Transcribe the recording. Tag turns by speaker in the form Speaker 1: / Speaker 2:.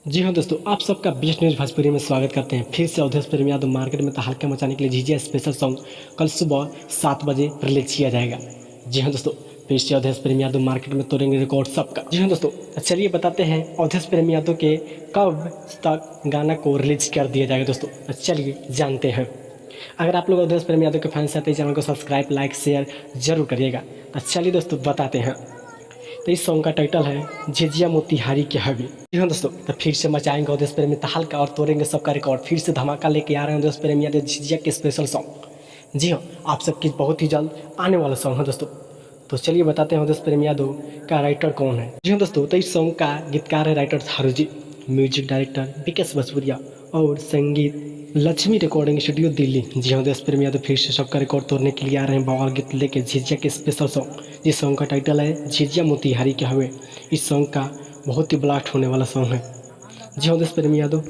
Speaker 1: जी हाँ दोस्तों, आप सबका बेस्ट न्यूज़ भोजपुरी में स्वागत करते हैं। फिर से अवधेश प्रेम यादव मार्केट में तहलका मचाने के लिए झिझिया स्पेशल सॉन्ग कल सुबह 7 बजे रिलीज किया जाएगा। जी हाँ दोस्तों, फिर से अवधेश प्रेम यादव मार्केट में तोड़ेंगे रिकॉर्ड सबका। जी हाँ दोस्तों, चलिए बताते हैं अवधेश प्रेम यादव के कब तक गाना को रिलीज कर दिया जाएगा। दोस्तों चलिए जानते हैं। अगर आप लोग अवधेश प्रेम यादव के फैंस हैं तो चैनल को सब्सक्राइब, लाइक, शेयर जरूर करिएगा। चलिए दोस्तों बताते हैं। तो इस सॉन्ग का टाइटल है झिझिया मोतिहारी के हवे। जी हाँ दोस्तों, तो फिर से मचाएंगे अवधेश प्रेमी तहलका और तोड़ेंगे सबका रिकॉर्ड। फिर से धमाका लेके आ रहे हैं अवधेश प्रेमी यादव झिझिया के स्पेशल सॉन्ग। जी हाँ, आप सबकी बहुत ही जल्द आने वाला सॉन्ग है दोस्तों। तो चलिए बताते हैं अवधेश प्रेमी यादव का राइटर कौन है। जी हाँ दोस्तों, तो इस सॉन्ग का गीतकार है राइटर थारू जी, म्यूजिक डायरेक्टर विकेश भोजपुरिया और संगीत लक्ष्मी रिकॉर्डिंग स्टूडियो दिल्ली। जी हाँ, अवधेश प्रेमी यादव फिर से सबका रिकॉर्ड तोड़ने के लिए आ रहे हैं बवाल गीत लेके झिझिया के स्पेशल सॉन्ग। इस सॉन्ग का टाइटल है झिझिया मोतिहारी के हवे। इस सॉन्ग का बहुत ही ब्लास्ट होने वाला सॉन्ग है। जी हाँ, अवधेश प्रेमी यादव